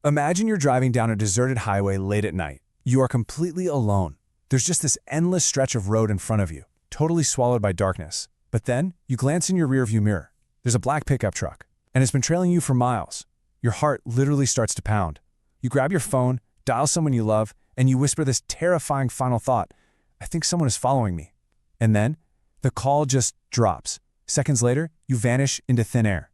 Imagine you're driving down a deserted highway late at night. You are completely alone. There's just this endless stretch of road in front of you, totally swallowed by darkness. But then, you glance in your rearview mirror. There's a black pickup truck, and it's been trailing you for miles. Your heart literally starts to pound. You grab your phone, dial someone you love, and you whisper this terrifying final thought, "I think someone is following me." And then, the call just drops. Seconds later, you vanish into thin air.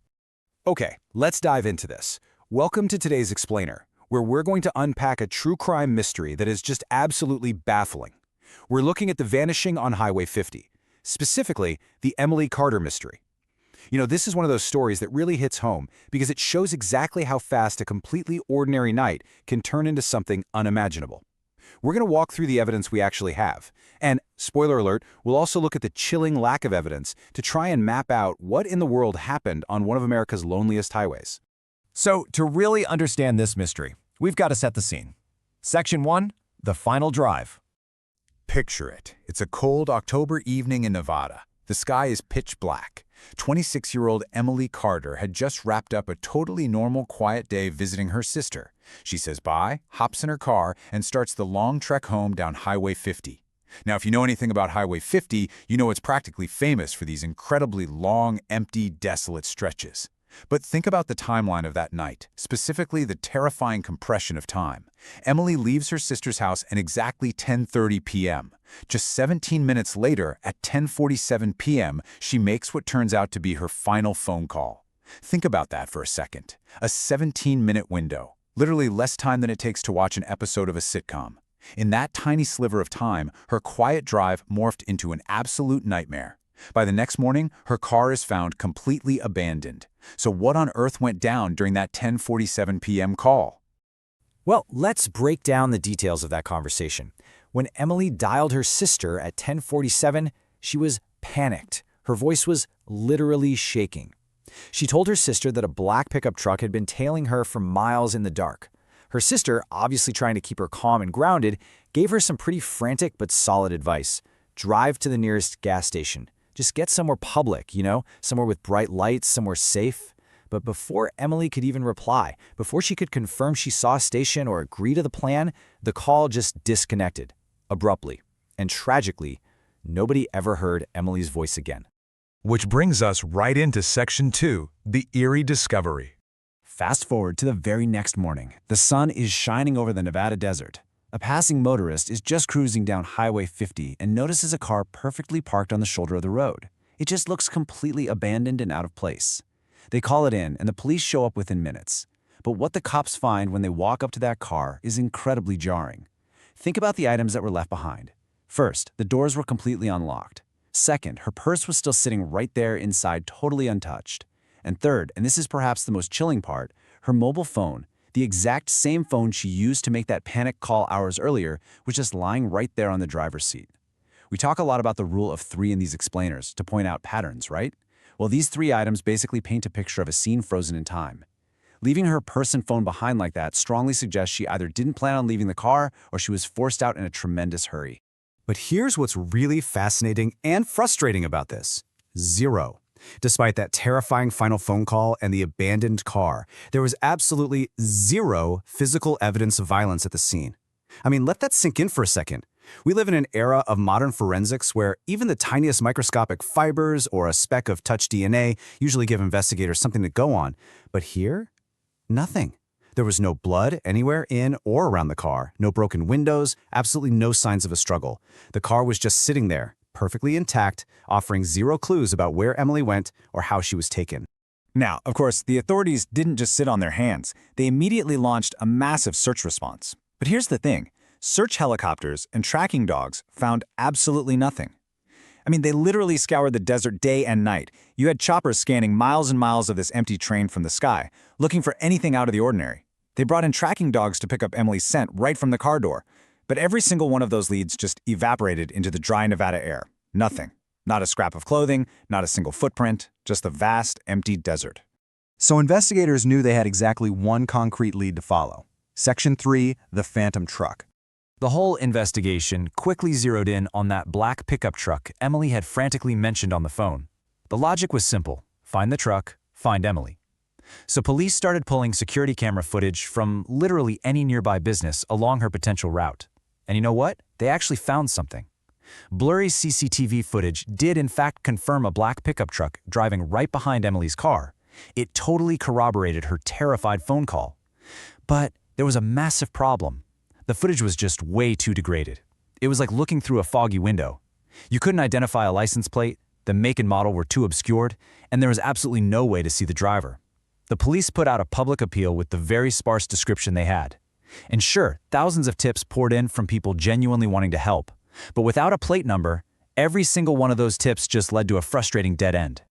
Okay, let's dive into this. Welcome to today's Explainer, where we're going to unpack a true crime mystery that is just absolutely baffling. We're looking at the vanishing on Highway 50, specifically the Emily Carter mystery. This is one of those stories that really hits home because it shows exactly how fast a completely ordinary night can turn into something unimaginable. We're going to walk through the evidence we actually have. And, spoiler alert, we'll also look at the chilling lack of evidence to try and map out what in the world happened on one of America's loneliest highways. So, to really understand this mystery, we've got to set the scene. Section 1, the final drive. Picture it. It's a cold October evening in Nevada. The sky is pitch black. 26-year-old Emily Carter had just wrapped up a totally normal, quiet day visiting her sister. She says bye, hops in her car, and starts the long trek home down Highway 50. Now, if you know anything about Highway 50, you know it's practically famous for these incredibly long, empty, desolate stretches. But think about the timeline of that night, specifically the terrifying compression of time. Emily leaves her sister's house at exactly 10:30 p.m. Just 17 minutes later, at 10:47 p.m., she makes what turns out to be her final phone call. Think about that for a second. A 17-minute window, literally less time than it takes to watch an episode of a sitcom. In that tiny sliver of time, her quiet drive morphed into an absolute nightmare. By the next morning, her car is found completely abandoned. So what on earth went down during that 10:47 p.m. call? Well, let's break down the details of that conversation. When Emily dialed her sister at 10:47, she was panicked. Her voice was literally shaking. She told her sister that a black pickup truck had been tailing her for miles in the dark. Her sister, obviously trying to keep her calm and grounded, gave her some pretty frantic but solid advice. Drive to the nearest gas station. Just get somewhere public, somewhere with bright lights, somewhere safe. But before Emily could even reply, before she could confirm she saw a station or agree to the plan, the call just disconnected, abruptly. And tragically, nobody ever heard Emily's voice again. Which brings us right into Section 2, the eerie discovery. Fast forward to the very next morning. The sun is shining over the Nevada desert. A passing motorist is just cruising down Highway 50 and notices a car perfectly parked on the shoulder of the road. It just looks completely abandoned and out of place. They call it in, and the police show up within minutes. But what the cops find when they walk up to that car is incredibly jarring. Think about the items that were left behind. First, the doors were completely unlocked. Second, her purse was still sitting right there inside, totally untouched. And third, and this is perhaps the most chilling part, her mobile phone, the exact same phone she used to make that panic call hours earlier, was just lying right there on the driver's seat. We talk a lot about the rule of 3 in these explainers to point out patterns, right? Well, these 3 items basically paint a picture of a scene frozen in time. Leaving her purse and phone behind like that strongly suggests she either didn't plan on leaving the car or she was forced out in a tremendous hurry. But here's what's really fascinating and frustrating about this. 0. Despite that terrifying final phone call and the abandoned car, there was absolutely 0 physical evidence of violence at the scene. I mean, let that sink in for a second. We live in an era of modern forensics where even the tiniest microscopic fibers or a speck of touch DNA usually give investigators something to go on. But here, nothing. There was no blood anywhere in or around the car, no broken windows, absolutely no signs of a struggle. The car was just sitting there, perfectly intact, offering 0 clues about where Emily went or how she was taken. Now, of course, the authorities didn't just sit on their hands. They immediately launched a massive search response. But here's the thing. Search helicopters and tracking dogs found absolutely nothing. I mean, they literally scoured the desert day and night. You had choppers scanning miles and miles of this empty terrain from the sky, looking for anything out of the ordinary. They brought in tracking dogs to pick up Emily's scent right from the car door. But every single one of those leads just evaporated into the dry Nevada air. Nothing. Not a scrap of clothing, not a single footprint, just the vast, empty desert. So investigators knew they had exactly one concrete lead to follow. Section 3, the phantom truck. The whole investigation quickly zeroed in on that black pickup truck Emily had frantically mentioned on the phone. The logic was simple. Find the truck, find Emily. So police started pulling security camera footage from literally any nearby business along her potential route. And you know what? They actually found something. Blurry CCTV footage did in fact confirm a black pickup truck driving right behind Emily's car. It totally corroborated her terrified phone call. But there was a massive problem. The footage was just way too degraded. It was like looking through a foggy window. You couldn't identify a license plate, the make and model were too obscured, and there was absolutely no way to see the driver. The police put out a public appeal with the very sparse description they had. And sure, thousands of tips poured in from people genuinely wanting to help. But without a plate number, every single one of those tips just led to a frustrating dead end.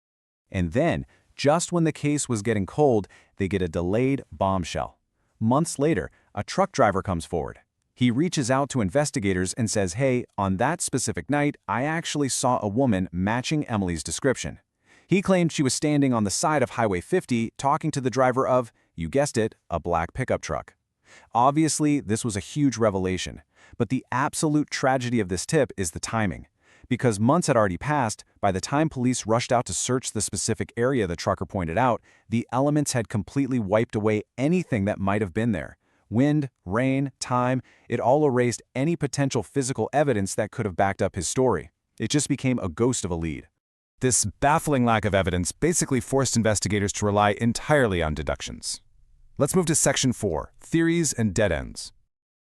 And then, just when the case was getting cold, they get a delayed bombshell. Months later, a truck driver comes forward. He reaches out to investigators and says, hey, on that specific night, I actually saw a woman matching Emily's description. He claimed she was standing on the side of Highway 50 talking to the driver of, you guessed it, a black pickup truck. Obviously, this was a huge revelation, but the absolute tragedy of this tip is the timing. Because months had already passed, by the time police rushed out to search the specific area the trucker pointed out, the elements had completely wiped away anything that might have been there. Wind, rain, time, it all erased any potential physical evidence that could have backed up his story. It just became a ghost of a lead. This baffling lack of evidence basically forced investigators to rely entirely on deductions. Let's move to Section 4, Theories and Dead Ends.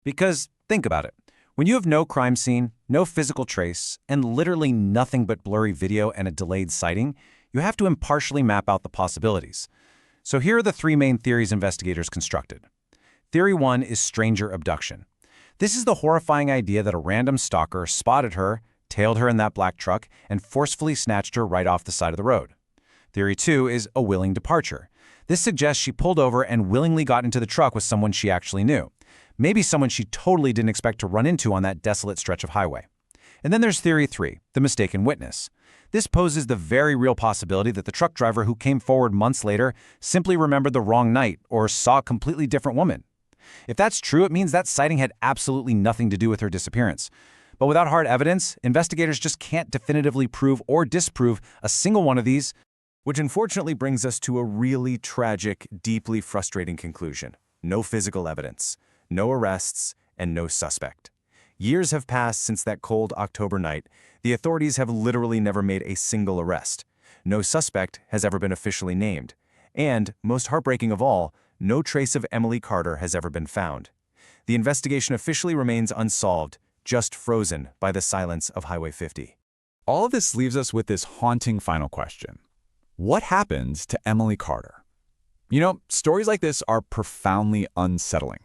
Because, think about it. When you have no crime scene, no physical trace, and literally nothing but blurry video and a delayed sighting, you have to impartially map out the possibilities. So here are the three main theories investigators constructed. Theory 1 is stranger abduction. This is the horrifying idea that a random stalker spotted her, tailed her in that black truck, and forcefully snatched her right off the side of the road. Theory 2 is a willing departure. This suggests she pulled over and willingly got into the truck with someone she actually knew. Maybe someone she totally didn't expect to run into on that desolate stretch of highway. And then there's Theory 3, the mistaken witness. This poses the very real possibility that the truck driver who came forward months later simply remembered the wrong night or saw a completely different woman. If that's true, it means that sighting had absolutely nothing to do with her disappearance. But without hard evidence, investigators just can't definitively prove or disprove a single one of these, which unfortunately brings us to a really tragic, deeply frustrating conclusion. No physical evidence, no arrests, and no suspect. Years have passed since that cold October night. The authorities have literally never made a single arrest. No suspect has ever been officially named. And, most heartbreaking of all, no trace of Emily Carter has ever been found. The investigation officially remains unsolved, just frozen by the silence of Highway 50. All of this leaves us with this haunting final question. What happens to Emily Carter? You know, stories like this are profoundly unsettling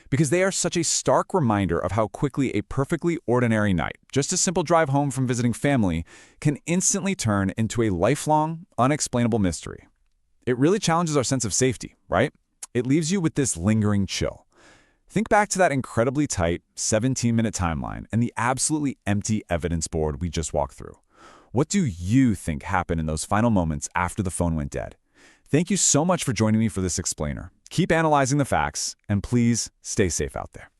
because they are such a stark reminder of how quickly a perfectly ordinary night, just a simple drive home from visiting family, can instantly turn into a lifelong, unexplainable mystery. It really challenges our sense of safety, right? It leaves you with this lingering chill. Think back to that incredibly tight 17-minute timeline and the absolutely empty evidence board we just walked through. What do you think happened in those final moments after the phone went dead? Thank you so much for joining me for this explainer. Keep analyzing the facts, and please stay safe out there.